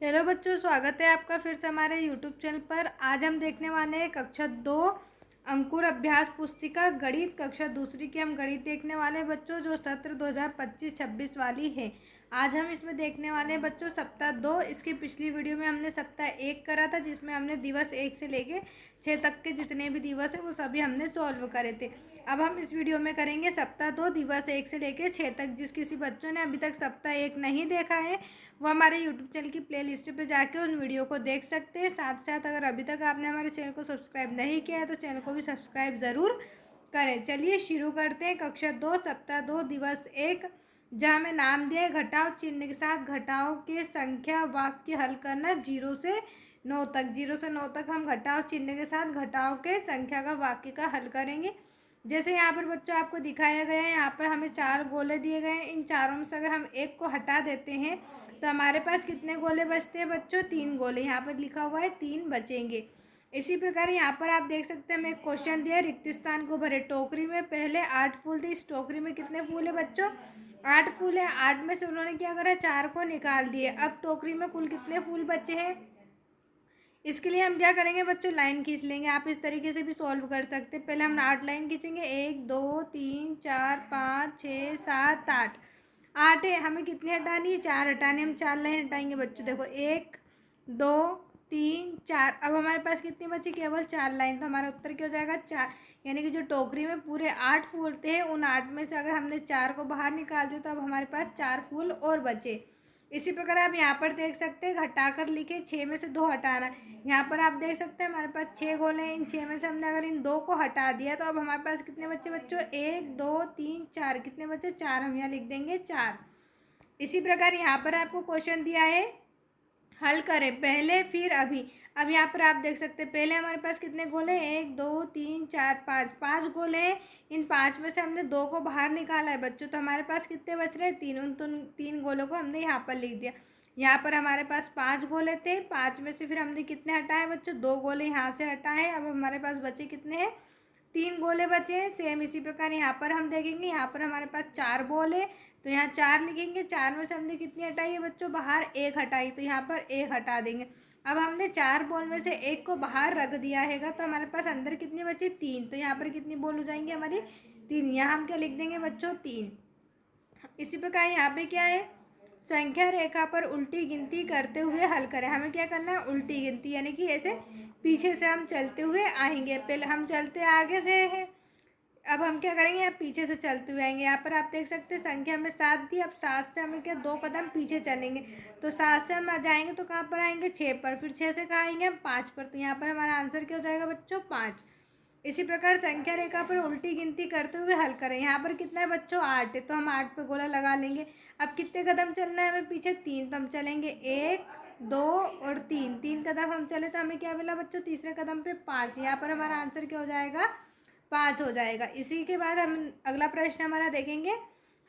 Hello बच्चों, स्वागत है आपका फिर से हमारे यूट्यूब चैनल पर। आज हम देखने वाले हैं कक्षा 2 अंकुर अभ्यास पुस्तिका गणित कक्षा दूसरी की हम गणित देखने वाले हैं बच्चों, जो सत्र 2025-26 वाली है। आज हम इसमें देखने वाले हैं बच्चों सप्ताह 2। इसकी पिछली वीडियो में हमने सप्ताह 1 करा था, जिसमें हमने दिवस 1 से लेके 6 तक के जितने भी दिवस हैं वो सभी हमने सॉल्व करे थे। अब हम इस वीडियो में करेंगे सप्ताह 2 दिवस 1 से लेके 6 तक। जिस किसी बच्चों ने अभी तक सप्ताह 1 नहीं देखा है वो हमारे यूट्यूब चैनल की प्लेलिस्ट पे जाके उन वीडियो को देख सकते हैं। साथ साथ अगर अभी तक आपने हमारे चैनल को सब्सक्राइब नहीं किया है तो चैनल को भी सब्सक्राइब ज़रूर करें। चलिए शुरू करते हैं। कक्षा 2 सप्ताह 2 दिवस 1, जहाँ हमें नाम दिया है घटाव चिन्ह के साथ घटाव के संख्या वाक्य हल करना 0 से 9 तक। 0 से 9 तक हम घटाव चिन्ह के साथ घटाव के संख्या का वाक्य का हल करेंगे। जैसे यहाँ पर बच्चों आपको दिखाया गया है, यहाँ पर हमें 4 गोले दिए गए हैं। इन चारों में से अगर हम एक को हटा देते हैं तो हमारे पास कितने गोले बचते हैं बच्चों? 3 गोले। यहाँ पर लिखा हुआ है 3 बचेंगे। इसी प्रकार यहाँ पर आप देख सकते हैं, हमें एक क्वेश्चन दिया है, रिक्त स्थान को भरे। टोकरी में पहले 8 फूल थे। इस टोकरी में कितने फूल है बच्चों? 8 फूल है। 8 में से उन्होंने क्या करा? 4 को निकाल दिए। अब टोकरी में कुल कितने फूल बचे हैं? इसके लिए हम क्या करेंगे बच्चों? लाइन खींच लेंगे। आप इस तरीके से भी सॉल्व कर सकते हैं। पहले हम 8 लाइन खींचेंगे। 1 2 3 4 5 6 7 8। 8 है, हमें कितनी हटानी है? 4 हटानी। हम 4 लाइन हटाएंगे बच्चों। देखो 1 2 3 4। अब हमारे पास कितनी बची? केवल 4 लाइन। तो हमारा उत्तर क्या हो जाएगा? 4। यानी कि जो टोकरी में पूरे 8 फूल थे, उन 8 में से अगर हमने 4 को बाहर निकाल दिया तो अब हमारे पास 4 फूल और बचे। इसी प्रकार आप यहाँ पर देख सकते हैं, घटाकर लिखे 6 में से 2 हटाना। यहाँ पर आप देख सकते हैं हमारे पास 6 गोले हैं। इन 6 में से हमने अगर इन 2 को हटा दिया तो अब हमारे पास कितने बच्चे बच्चों? 1 2 3 4। कितने बचे? 4। हम यहाँ लिख देंगे 4। इसी प्रकार यहाँ पर आपको क्वेश्चन दिया है, हल करें पहले फिर अभी। अब यहाँ पर आप देख सकते हैं, पहले हमारे पास कितने गोले? 1 2 3 4 5। 5 गोले हैं। इन 5 में से हमने 2 को बाहर निकाला है बच्चों, तो हमारे पास कितने बच रहे हैं? 3। उन 3 गोलों को हमने यहाँ पर लिख दिया। यहाँ पर हमारे पास 5 गोले थे। 5 में से फिर हमने कितने हटाए बच्चों? 2 गोले यहाँ से हटाए। अब हमारे पास बचे कितने हैं? 3 गोले बचे हैं। सेम इसी प्रकार यहाँ पर हम देखेंगे, यहाँ पर हमारे पास 4 बॉल है तो यहाँ 4 लिखेंगे। 4 में से हमने कितनी हटाई है बच्चों? बाहर 1 हटाई, तो यहाँ पर 1 हटा देंगे। अब हमने 4 बॉल में से 1 को बाहर रख दिया है तो हमारे पास अंदर कितनी बची? 3। तो यहाँ पर कितनी बॉल हो जाएंगी हमारी? 3। यहाँ हम क्या लिख देंगे बच्चों? 3। इसी प्रकार यहाँ पे क्या है? संख्या रेखा पर उल्टी गिनती करते हुए हल करें। हमें क्या करना है? उल्टी गिनती, यानी कि ऐसे पीछे से हम चलते हुए आएंगे। पहले हम चलते आगे से हैं, अब हम क्या करेंगे? यहाँ पीछे से चलते हुए आएंगे। यहाँ पर आप देख सकते हैं संख्या में 7 दी। अब 7 से हमें क्या 2 कदम पीछे चलेंगे, तो 7 से हम आ जाएंगे तो कहाँ पर आएंगे? 6 पर। फिर 6 से कहाँ आएंगे हम? 5 पर। तो यहाँ पर हमारा आंसर क्या हो जाएगा बच्चों? 5। इसी प्रकार संख्या रेखा पर उल्टी गिनती करते हुए हल करें। यहाँ पर कितना है बच्चों? 8 है, तो हम 8 पे गोला लगा लेंगे। अब कितने कदम चलना है हमें पीछे? 3। तो हम चलेंगे 1 2 और 3। 3 कदम हम चले तो हमें क्या मिला बच्चों? तीसरे कदम पे 5। यहाँ पर हमारा आंसर क्या हो जाएगा? 5 हो जाएगा। इसी के बाद हम अगला प्रश्न हमारा देखेंगे,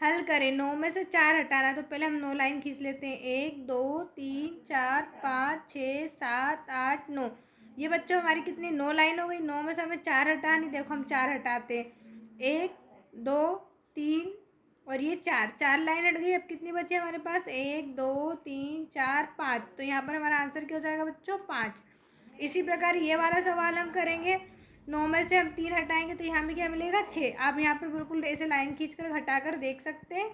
हल करें। 9 में से 4 हटाना, तो पहले हम 9 लाइन खींच लेते हैं। 1 2 3 4 5 6 7 8 9। ये बच्चों हमारी कितनी? 9 लाइन हो गई। 9 में से हमें 4 हटानी। देखो हम 4 हटाते हैं। 1 2 3 और ये 4। 4 लाइन हट गई। अब कितनी बची हमारे पास? 1 2 3 4 5। तो यहाँ पर हमारा आंसर क्या हो जाएगा बच्चों? 5। इसी प्रकार ये वाला सवाल हम करेंगे। 9 में से हम 3 हटाएंगे तो यहाँ में क्या मिलेगा? 6। आप यहाँ पर बिल्कुल ऐसे लाइन खींचकर हटाकर देख सकते हैं।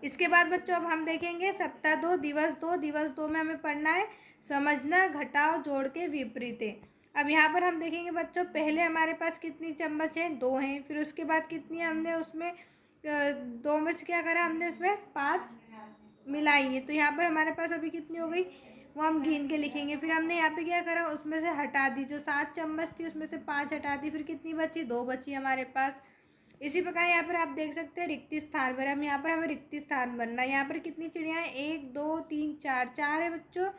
इसके बाद बच्चों अब हम देखेंगे सप्ताह 2 दिवस 2। दिवस 2 में हमें पढ़ना है समझना घटाव जोड़ के विपरीत है। अब यहाँ पर हम देखेंगे बच्चों, पहले हमारे पास कितनी चम्मच हैं? 2 हैं। फिर उसके बाद कितनी हमने उसमें 2 में से क्या करा? हमने उसमें 5 मिलाई है, तो यहाँ पर हमारे पास अभी कितनी हो गई वो हम गिन के लिखेंगे। फिर हमने यहाँ पे क्या करा? उसमें से हटा दी। जो 7 चम्मच थी उसमें से 5 हटा दी। फिर कितनी बची? 2 बची हमारे पास। इसी प्रकार यहाँ पर आप देख सकते हैं रिक्त स्थान पर हम, यहाँ पर हमें रिक्त स्थान बनना है। यहाँ पर कितनी चिड़िया है? 1 2 3 4। 4 है बच्चों।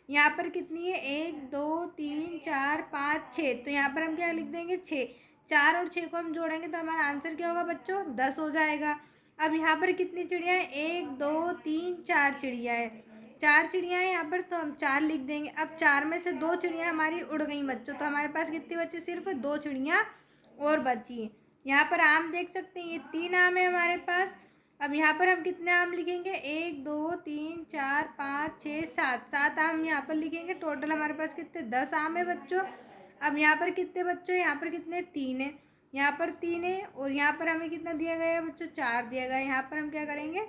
यहाँ पर कितनी है? 1 2 3 4 5 6। तो यहाँ पर हम क्या लिख देंगे? 6। 4 और 6 को हम जोड़ेंगे तो हमारा आंसर क्या होगा बच्चों? 10 हो जाएगा। अब यहाँ पर कितनी चिड़िया है? 1 2 3 4 चिड़िया है। 4 चिड़िया है यहाँ पर, तो हम 4 लिख देंगे। अब 4 में से 2 चिड़िया हमारी उड़ गई बच्चों, तो हमारे पास कितनी बची? सिर्फ 2 चिड़िया और बची हैं। यहाँ पर आम देख सकते हैं, ये 3 आम है हमारे पास। अब यहाँ पर हम कितने आम लिखेंगे, 1 2 3 4 5 6 7, 7 आम यहाँ पर लिखेंगे। टोटल हमारे पास कितने, 10 आम है बच्चों। अब यहाँ पर कितने बच्चों, यहाँ पर कितने, 3 है, यहाँ पर 3 है, और यहाँ पर हमें कितना दिया गया है बच्चों, 4 दिया गया है। यहाँ पर हम क्या करेंगे,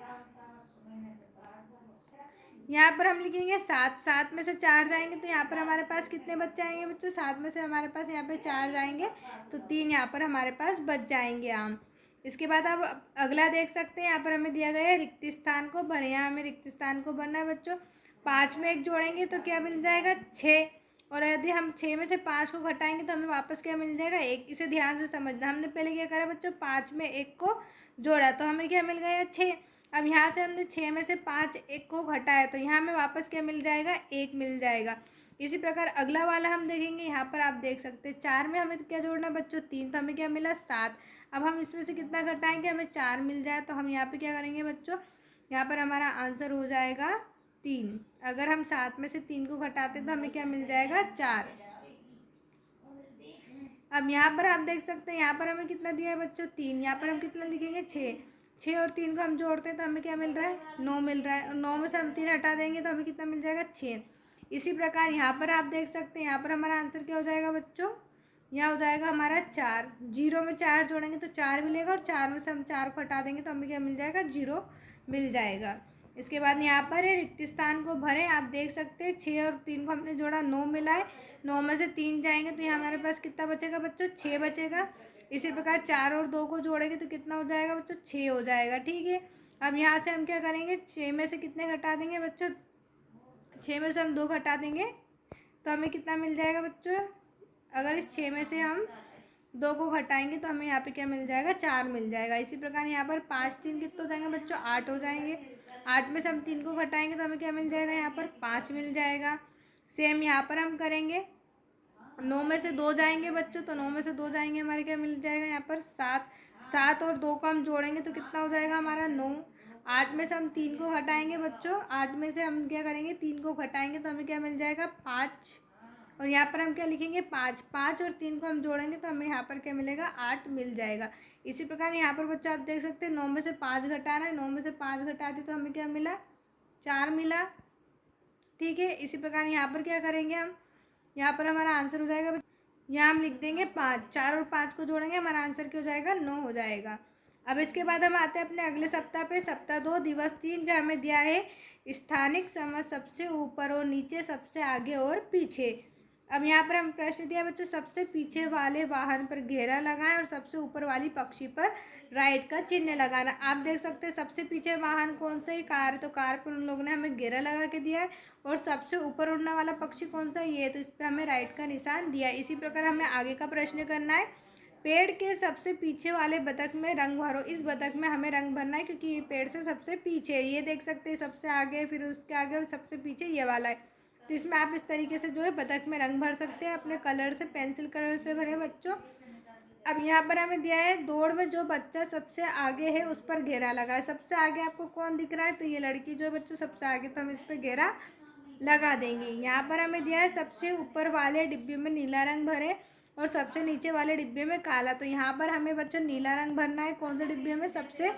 यहाँ पर हम लिखेंगे 7, 7 में से 4 जाएंगे तो यहाँ पर हमारे पास कितने बच जाएंगे बच्चों, 7 में से हमारे पास यहाँ पे 4 जाएंगे तो 3 यहाँ पर हमारे पास बच जाएंगे आम। इसके बाद अब अगला देख सकते हैं, यहाँ पर हमें दिया गया है रिक्त स्थान को भरें। यहाँ हमें रिक्त स्थान को भरना है बच्चों। 5 में 1 जोड़ेंगे तो क्या मिल जाएगा, 6, और यदि हम 6 में से 5 को घटाएंगे तो हमें वापस क्या मिल जाएगा, 1। इसे ध्यान से समझना। हमने पहले क्या करा बच्चों, 5 में 1 को जोड़ा तो हमें क्या मिल गया, 6। अब यहाँ से हमने 6 में से 5 1 को घटाया तो यहाँ हमें वापस क्या मिल जाएगा, 1 मिल जाएगा। इसी प्रकार अगला वाला हम देखेंगे। यहाँ पर आप देख सकते हैं 4 में हमें क्या जोड़ना बच्चों, 3, तो हमें क्या मिला, 7। अब हम इसमें से कितना घटाएंगे, हमें 4 मिल जाए तो हम यहाँ पे क्या करेंगे बच्चों, यहाँ पर हमारा आंसर हो जाएगा 3। अगर हम 7 में से 3 को घटाते तो हमें क्या मिल जाएगा, 4। अब यहाँ पर आप देख सकते हैं, यहाँ पर हमें कितना दिया है बच्चों, 3। यहाँ पर हम कितना लिखेंगे, 6। 6 और 3 को हम जोड़ते हैं तो हमें क्या मिल रहा है, 9 मिल रहा है, और 9 में से हम 3 हटा देंगे तो हमें कितना मिल जाएगा, 6। इसी प्रकार यहाँ पर आप देख सकते हैं, यहाँ पर हमारा आंसर क्या हो जाएगा बच्चों, यहाँ हो जाएगा हमारा 4। 0 में 4 जोड़ेंगे तो 4 मिलेगा, और 4 में से हम 4 को हटा देंगे तो हमें क्या मिल जाएगा, 0 मिल जाएगा। इसके बाद यहाँ पर है रिक्त स्थान को भरें। आप देख सकते हैं 6 और 3 को हमने जोड़ा, 9 मिला है। 9 में से 3 जाएंगे तो यहाँ हमारे पास कितना बचेगा बच्चों, 6 बचेगा। इसी प्रकार 4 और 2 को जोड़ेंगे तो कितना हो जाएगा बच्चों, 6 हो जाएगा। ठीक है, अब यहाँ से हम क्या करेंगे, 6 में से कितने घटा देंगे बच्चों, 6 में से हम 2 घटा देंगे तो हमें कितना मिल जाएगा बच्चों, अगर इस 6 में से हम 2 को घटाएंगे तो हमें यहाँ पे क्या मिल जाएगा, 4 मिल जाएगा। इसी प्रकार यहाँ पर 5 3 कितने हो जाएंगे बच्चों, 8 हो जाएंगे। 8 में से हम 3 को घटाएंगे तो हमें क्या मिल जाएगा, यहाँ पर 5 मिल जाएगा। सेम यहाँ पर हम करेंगे, 9 में से 2 जाएंगे बच्चों, तो 9 में से 2 जाएंगे हमारे क्या मिल जाएगा, यहाँ पर 7। 7 और 2 को हम जोड़ेंगे तो कितना हो जाएगा हमारा, 9। 8 में से हम 3 को घटाएंगे बच्चों, 8 में से हम क्या करेंगे, 3 को घटाएंगे तो हमें क्या मिल जाएगा, 5। और यहाँ पर हम क्या लिखेंगे, 5। 5 और 3 को हम जोड़ेंगे तो हमें यहाँ पर क्या मिलेगा, 8 मिल जाएगा। इसी प्रकार यहाँ पर बच्चों आप देख सकते हैं 9 में से 5 घटाना है, 9 में से 5 घटा दी तो हमें क्या मिला, 4 मिला। ठीक है, इसी प्रकार यहाँ पर क्या करेंगे हम, यहाँ पर हमारा आंसर हो जाएगा, यहाँ हम लिख देंगे 5। 4 और 5 को जोड़ेंगे, हमारा आंसर क्या हो जाएगा, 9 हो जाएगा। अब इसके बाद हम आते हैं अपने अगले सप्ताह पे, सप्ताह 2 दिवस 3, जहाँ हमें दिया है स्थानिक समझ सबसे ऊपर और नीचे, सबसे आगे और पीछे। अब यहाँ पर हम प्रश्न दिया बच्चों, सबसे पीछे वाले वाहन पर घेरा लगाएं और सबसे ऊपर वाली पक्षी पर राइट का चिन्ह लगाना। आप देख सकते हैं सबसे पीछे वाहन कौन सा है, कार है, तो कार पर उन लोगों ने हमें घेरा लगा के दिया है। और सबसे ऊपर उड़ने वाला पक्षी कौन सा है, ये, तो इस पर हमें राइट का निशान दिया है। इसी प्रकार हमें आगे का प्रश्न करना है, पेड़ के सबसे पीछे वाले बतख में रंग भरो। इस बतख में हमें रंग भरना है क्योंकि ये पेड़ से सबसे पीछे है। ये देख सकते हैं सबसे आगे, फिर उसके आगे, और सबसे पीछे ये वाला है। तो इसमें आप इस तरीके से जो है बतख में रंग भर सकते हैं, अपने कलर से, पेंसिल कलर से भरे बच्चों। अब यहाँ पर हमें दिया है, दौड़ में जो बच्चा सबसे आगे है उस पर घेरा लगा है। सबसे आगे आपको कौन दिख रहा है, तो ये लड़की जो है बच्चों सबसे आगे, तो हम इस पर घेरा लगा देंगे। यहाँ पर हमें दिया है, सबसे ऊपर वाले डिब्बे में नीला रंग भरे और सबसे नीचे वाले डिब्बे में काला। तो यहाँ पर हमें बच्चों नीला रंग भरना है। कौन से डिब्बे में, सबसे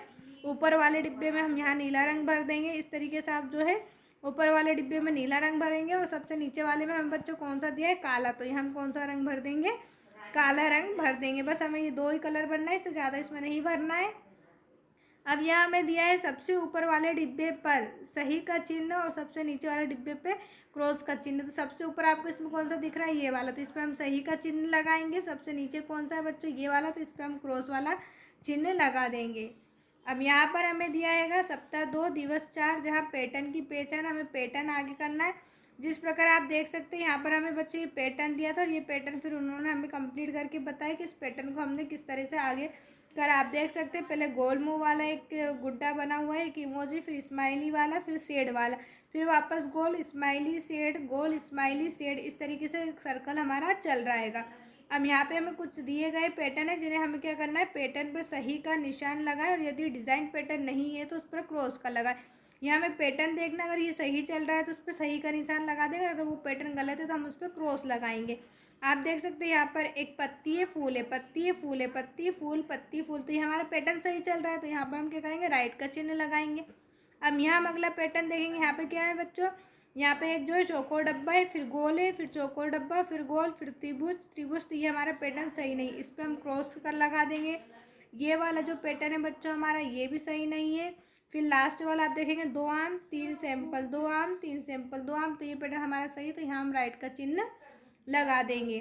ऊपर वाले डिब्बे में हम यहाँ नीला रंग भर देंगे। इस तरीके से आप जो है ऊपर वाले डिब्बे में नीला रंग भरेंगे, और सबसे नीचे वाले में हम बच्चों कौन सा दिया है, काला, तो हम कौन सा रंग भर देंगे, काला रंग भर देंगे। बस हमें ये 2 ही कलर भरना है, इससे ज़्यादा इसमें नहीं भरना है। अब यहाँ हमें दिया है, सबसे ऊपर वाले डिब्बे पर सही का चिन्ह और सबसे नीचे वाले डिब्बे पे क्रॉस का चिन्ह। तो सबसे ऊपर आपको इसमें कौन सा दिख रहा है, ये वाला, तो इस पर हम सही का चिन्ह लगाएंगे। सबसे नीचे कौन सा है बच्चों, ये वाला, तो इस पर हम क्रॉस वाला चिन्ह लगा देंगे। अब यहाँ पर हमें दिया है सप्ताह 2 दिवस 4, जहाँ पैटर्न की पहचान, हमें पैटर्न आगे करना है। जिस प्रकार आप देख सकते हैं यहाँ पर हमें बच्चों ये पैटर्न दिया था, और ये पैटर्न फिर उन्होंने हमें कंप्लीट करके बताया कि इस पैटर्न को हमने किस तरह से आगे कर। आप देख सकते हैं पहले गोल मुंह वाला एक गुड्डा बना हुआ है, एक इमोजी, फिर स्माइली वाला, फिर शेड वाला, फिर वापस गोल, स्माइली, शेड, गोल, स्माइली, शेड। इस तरीके से सर्कल हमारा चल रहा है। अब यहाँ पे हमें कुछ दिए गए पैटर्न है, जिन्हें हमें क्या करना है, पैटर्न पर सही का निशान लगाए, और यदि डिज़ाइन पैटर्न नहीं है तो उस पर क्रॉस का लगाए। यहाँ हमें पैटर्न देखना, अगर ये सही चल रहा है तो उस पर सही का निशान लगा देंगे, अगर वो पैटर्न गलत है तो हम उस पर क्रॉस लगाएंगे। आप देख सकते हैं यहाँ पर एक पत्ती है, फूल है, पत्ती है, फूल है, पत्ती फूल, पत्ती फूल। तो ये हमारा पैटर्न सही चल रहा है, तो यहाँ पर हम क्या करेंगे, राइट का चिन्ह लगाएंगे। अब यहाँ हम अगला पैटर्न देखेंगे। यहाँ पे क्या है बच्चों, यहाँ पे एक जो है चौकोर डब्बा है, फिर गोल है, फिर चौकोर डब्बा, फिर गोल, फिर त्रिभुज, त्रिभुज। तो ये हमारा पैटर्न सही नहीं, इस पर हम क्रॉस कर लगा देंगे। ये वाला जो पैटर्न है बच्चों हमारा, ये भी सही नहीं है। फिर लास्ट वाला आप देखेंगे, 2 आम 3 सैंपल, 2 आम 3 सैंपल, 2 आम। तो ये पैटर्न हमारा सही है, तो यहाँ हम राइट का चिन्ह लगा देंगे।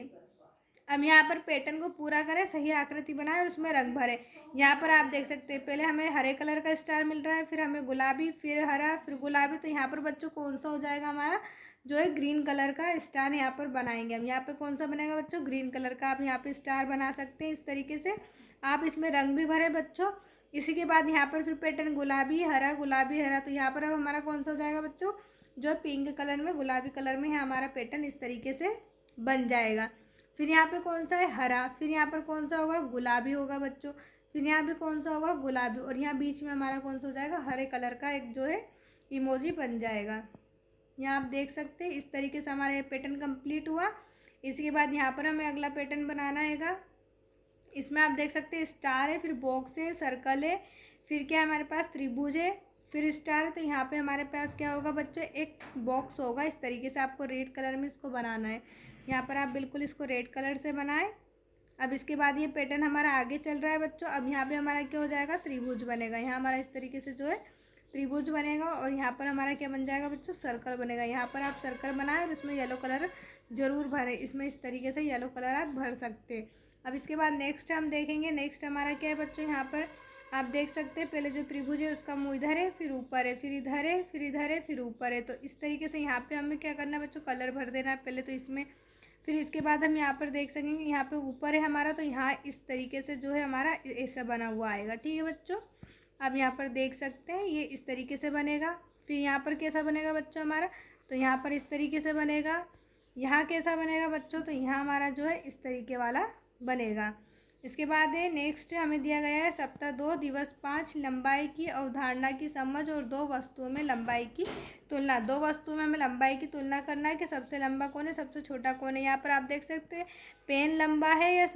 अब यहाँ पर पैटर्न को पूरा करें, सही आकृति बनाए और उसमें रंग भरे। यहाँ पर आप देख सकते हैं, पहले हमें हरे कलर का स्टार मिल रहा है, फिर हमें गुलाबी, फिर हरा, फिर गुलाबी। तो यहाँ पर बच्चों कौन सा हो जाएगा हमारा, जो है ग्रीन कलर का स्टार यहाँ पर बनाएंगे हम। यहाँ पर कौन सा बनेगा बच्चों, ग्रीन कलर का। आप यहाँ पर स्टार बना सकते हैं इस तरीके से। आप इसमें रंग भी भरे बच्चों। इसी के बाद यहाँ पर फिर पैटर्न गुलाबी हरा, गुलाबी हरा। तो यहाँ पर अब हमारा कौन सा हो जाएगा बच्चों, जो पिंक कलर में, गुलाबी कलर में है हमारा पैटर्न, इस तरीके से बन जाएगा। फिर यहाँ पे कौन सा है, हरा। फिर यहाँ पर कौन सा होगा, गुलाबी होगा बच्चों। फिर यहाँ पे कौन सा होगा, गुलाबी। और यहाँ बीच में हमारा कौन सा हो जाएगा, हरे कलर का एक जो है इमोजी बन जाएगा। यहाँ आप देख सकते हैं इस तरीके से हमारा ये पैटर्न कंप्लीट हुआ। इसके बाद यहाँ पर हमें अगला पैटर्न बनाना है। इसमें आप देख सकते हैं स्टार है, फिर बॉक्स है, सर्कल है, फिर क्या हमारे पास त्रिभुज है, फिर स्टार है। तो यहाँ पे हमारे पास क्या होगा बच्चों, एक बॉक्स होगा। इस तरीके से आपको रेड कलर में इसको बनाना है। यहाँ पर आप बिल्कुल इसको रेड कलर से बनाएं। अब इसके बाद ये पैटर्न हमारा आगे चल रहा है बच्चों। अब यहाँ पे हमारा क्या हो जाएगा, त्रिभुज बनेगा। यहाँ हमारा इस तरीके से जो है त्रिभुज बनेगा। और यहाँ पर हमारा क्या बन जाएगा बच्चों, सर्कल बनेगा। यहाँ पर आप सर्कल बनाएं और इसमें येलो कलर ज़रूर भरें। इसमें इस तरीके से येलो कलर आप भर सकते हैं। अब इसके बाद नेक्स्ट हम देखेंगे। नेक्स्ट हमारा क्या है बच्चों, यहाँ पर आप देख सकते हैं पहले जो त्रिभुज है उसका मुँह इधर है, फिर ऊपर है, फिर इधर है, फिर इधर है, फिर ऊपर है। तो इस तरीके से यहाँ पे हमें क्या करना है बच्चों, कलर भर देना है पहले तो इसमें। फिर इसके बाद हम यहाँ पर देख सकेंगे, यहाँ पे ऊपर है हमारा, तो यहाँ इस तरीके से जो है हमारा ऐसा बना हुआ आएगा। ठीक है बच्चों, अब यहाँ पर देख सकते हैं ये इस तरीके से बनेगा। फिर यहाँ पर कैसा बनेगा बच्चों हमारा, तो यहाँ पर इस तरीके से बनेगा। यहाँ कैसा बनेगा बच्चों, तो यहाँ हमारा जो है इस तरीके वाला बनेगा। इसके बाद है नेक्स्ट हमें दिया गया है सप्ताह 2 दिवस 5 लंबाई की अवधारणा की समझ और 2 वस्तुओं में लंबाई की तुलना। 2 वस्तुओं में हमें लंबाई की तुलना करना है कि सबसे लंबा कौन है, सबसे छोटा कौन है। यहाँ पर आप देख सकते हैं पेन लंबा है या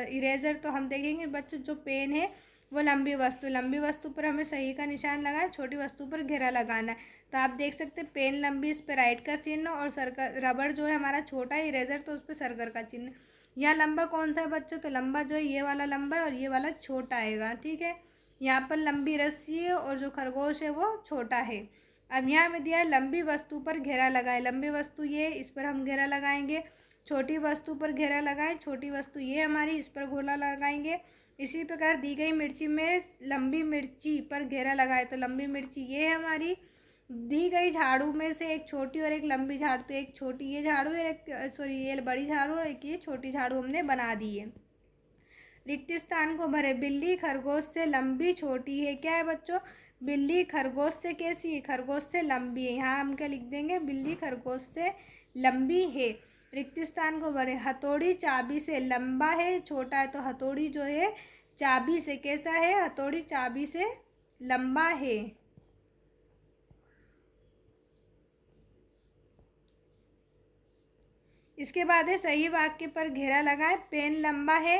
इरेजर। तो हम देखेंगे बच्चों जो पेन है वो लंबी वस्तु पर हमें सही का निशान लगाए, छोटी वस्तु पर घेरा लगाना है। तो आप देख सकते हैं पेन लंबी, इस पर राइट का चिन्ह, और सर्कल रबड़ जो है हमारा छोटा है, इरेजर तो उस पर सर्कल का चिन्ह। यहाँ लंबा कौन सा है बच्चों, तो लंबा जो है ये वाला लंबा है और ये वाला छोटा आएगा। ठीक है, यहाँ पर लंबी रस्सी है और जो खरगोश है वो छोटा है। अब यहाँ हमें दिया है लंबी वस्तु पर घेरा लगाए। लंबी वस्तु ये, इस पर हम घेरा लगाएंगे। छोटी वस्तु पर घेरा लगाएं, छोटी वस्तु ये हमारी, इस पर घेरा लगाएंगे। इसी प्रकार दी गई मिर्ची में लंबी मिर्ची पर घेरा लगाए, तो लंबी मिर्ची ये है हमारी। दी गई झाड़ू में से एक छोटी और एक लंबी झाड़ू, तो एक छोटी ये झाड़ू है, एक ये बड़ी झाड़ू और एक ये छोटी झाड़ू हमने बना दी है। रिक्त स्थान को भरे। बिल्ली खरगोश से लंबी छोटी है। क्या है बच्चों, बिल्ली खरगोश से कैसी है, खरगोश से लंबी है। यहाँ हम क्या लिख देंगे, बिल्ली खरगोश से लंबी है। रिक्त स्थान को भरे। हथौड़ी चाबी से लंबा है, छोटा है। तो हथौड़ी जो है चाबी से कैसा है, हथौड़ी चाबी से लंबा है। इसके बाद है सही वाक्य पर घेरा लगाएं। पेन लंबा है,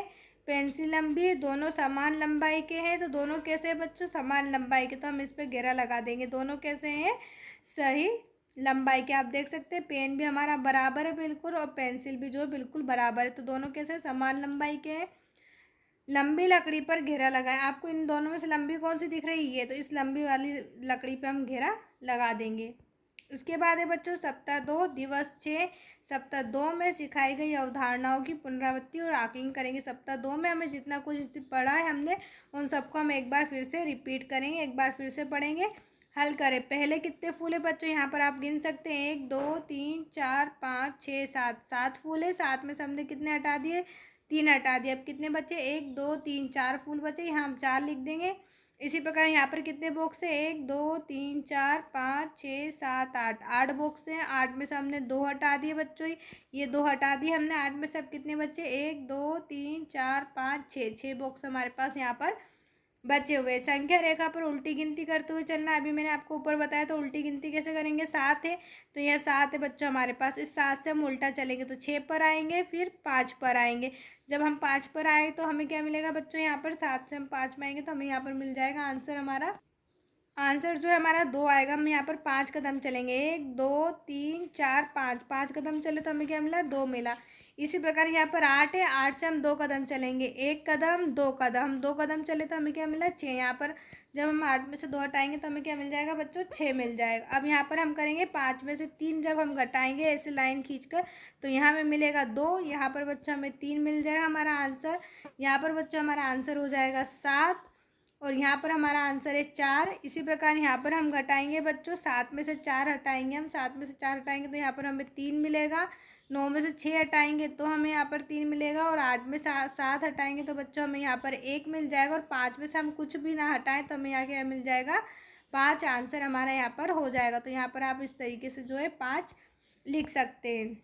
पेंसिल लंबी है, दोनों समान लंबाई के हैं। तो दोनों कैसे हैं बच्चों, समान लंबाई के। तो हम इस पर घेरा लगा देंगे। दोनों कैसे हैं, सही लंबाई के। आप देख सकते हैं पेन भी हमारा बराबर है बिल्कुल, और पेंसिल भी जो है बिल्कुल बराबर है। तो दोनों कैसे, समान लंबाई के हैं। लंबी लकड़ी पर घेरा लगाएं। आपको इन दोनों में से लंबी कौन सी दिख रही है, तो इस लंबी वाली लकड़ी पे हम घेरा लगा देंगे। इसके बाद है बच्चों सप्ताह 2 दिवस 6। सप्ताह 2 में सिखाई गई अवधारणाओं की पुनरावृत्ति और आकलन करेंगे। सप्ताह 2 में हमें जितना कुछ पढ़ा है हमने, उन सबको हम एक बार फिर से रिपीट करेंगे, एक बार फिर से पढ़ेंगे। हल करें। पहले कितने फूल है बच्चों, यहाँ पर आप गिन सकते हैं 1 2 3 4 5 6 7, 7 फूल है। 7 में से हमने कितने हटा दिए, 3 हटा दिए। अब कितने बचे, 1 2 3 4 फूल बचे, यहाँ हम 4 लिख देंगे। इसी प्रकार यहाँ पर कितने बॉक्स है, 1 2 3 4 5 6 7 8, 8 बॉक्स हैं। 8 में से हमने 2 हटा दिए बच्चों, ये 2 हटा दिए हमने। 8 में से अब कितने बच्चे, 1 2 3 4 5 6, 6 बॉक्स हमारे पास यहाँ पर बचे हुए संख्या रेखा पर उल्टी गिनती करते हुए चलना। अभी मैंने आपको ऊपर बताया तो उल्टी गिनती कैसे करेंगे, 7 है तो यह 7 है बच्चों हमारे पास। इस 7 से हम उल्टा चलेंगे तो 6 पर आएंगे, फिर 5 पर आएंगे। जब हम 5 पर आए तो हमें क्या मिलेगा बच्चों, यहाँ पर 7 से हम 5 में आएंगे तो हमें यहाँ पर मिल जाएगा आंसर हमारा। आंसर जो है हमारा 2 आएगा। हम यहाँ पर 5 कदम चलेंगे, 1 2 3 4 5, 5 कदम चले तो हमें क्या मिला, 2 मिला। इसी प्रकार यहाँ पर 8 है, 8 से हम 2 कदम चलेंगे, 1 कदम 2 कदम, हम 2 कदम चले तो हमें क्या मिला, 6। यहाँ पर जब हम 8 में से 2 हटाएंगे तो हमें क्या मिल जाएगा बच्चों, 6 मिल जाएगा। अब यहाँ पर हम करेंगे 5 में से 3 जब हम घटाएंगे ऐसे लाइन खींचकर तो यहाँ में मिलेगा 2, यहाँ पर बच्चों हमें 3 मिल जाएगा हमारा आंसर। यहाँ पर बच्चों हमारा आंसर हो जाएगा 7 और यहाँ पर हमारा आंसर है 4। इसी प्रकार यहाँ पर हम घटाएंगे बच्चों, 7 में से 4 हटाएंगे, हम 7 में से 4 हटाएंगे तो यहाँ पर हमें 3 मिलेगा। 9 में से 6 हटाएंगे तो हमें यहाँ पर 3 मिलेगा और 8 में 7 हटाएंगे तो बच्चों हमें यहाँ पर 1 मिल जाएगा। और 5 में से हम कुछ भी ना हटाएं तो हमें यहाँ क्या मिल जाएगा, 5 आंसर हमारा यहाँ पर हो जाएगा। तो यहाँ पर आप इस तरीके से जो है 5 लिख सकते हैं।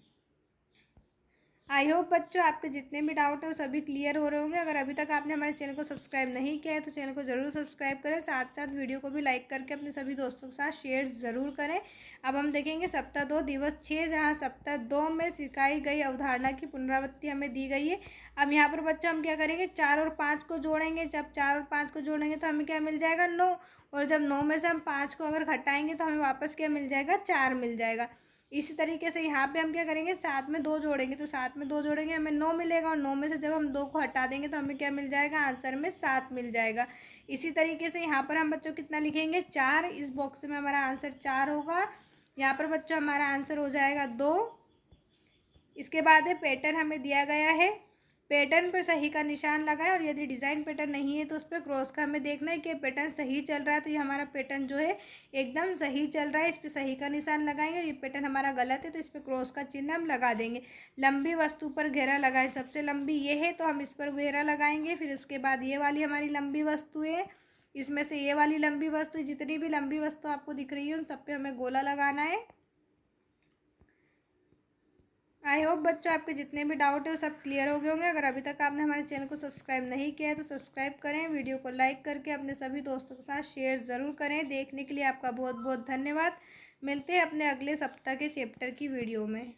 आई होप बच्चों आपके जितने भी डाउट है वो सभी क्लियर हो रहे होंगे। अगर अभी तक आपने हमारे चैनल को सब्सक्राइब नहीं किया है तो चैनल को ज़रूर सब्सक्राइब करें, साथ साथ वीडियो को भी लाइक करके अपने सभी दोस्तों के साथ शेयर ज़रूर करें। अब हम देखेंगे सप्ताह 2 दिवस 6, जहाँ सप्ताह 2 में सिखाई गई अवधारणा की पुनरावृत्ति हमें दी गई है। अब यहाँ पर बच्चों हम क्या करेंगे, 4 और 5 को जोड़ेंगे। जब 4 और 5 को जोड़ेंगे तो हमें क्या मिल जाएगा, 9। और जब 9 में से हम 5 को अगर घटाएंगे तो हमें वापस क्या मिल जाएगा, 4 मिल जाएगा। इसी तरीके से यहाँ पे हम क्या करेंगे, 7 में 2 जोड़ेंगे तो 7 में 2 जोड़ेंगे हमें 9 मिलेगा। और 9 में से जब हम 2 को हटा देंगे तो हमें क्या मिल जाएगा, आंसर में 7 मिल जाएगा। इसी तरीके से यहाँ पर हम बच्चों कितना लिखेंगे, 4। इस बॉक्स में हमारा आंसर 4 होगा। यहाँ पर बच्चों हमारा आंसर हो जाएगा 2। इसके बाद है पैटर्न हमें दिया गया है, पैटर्न पर सही का निशान लगाएं और यदि डिज़ाइन पैटर्न नहीं है तो उस पर क्रॉस का हमें देखना है कि पैटर्न सही चल रहा है। तो ये हमारा पैटर्न जो है एकदम सही चल रहा है, इस पर सही का निशान लगाएंगे। ये पैटर्न हमारा गलत है तो इस पर क्रॉस का चिन्ह हम लगा देंगे। लंबी वस्तु पर घेरा लगाएं, सबसे लंबी ये है तो हम इस पर घेरा लगाएंगे। फिर उसके बाद ये वाली हमारी लंबी वस्तु है, इसमें से ये वाली लंबी वस्तु, जितनी भी लंबी वस्तु आपको दिख रही है उन सब पे हमें गोला लगाना है। आई होप बच्चों आपके जितने भी डाउट है वो सब क्लियर हो गए होंगे। अगर अभी तक आपने हमारे चैनल को सब्सक्राइब नहीं किया है तो सब्सक्राइब करें, वीडियो को लाइक करके अपने सभी दोस्तों के साथ शेयर ज़रूर करें। देखने के लिए आपका बहुत बहुत धन्यवाद। मिलते हैं अपने अगले सप्ताह के चैप्टर की वीडियो में।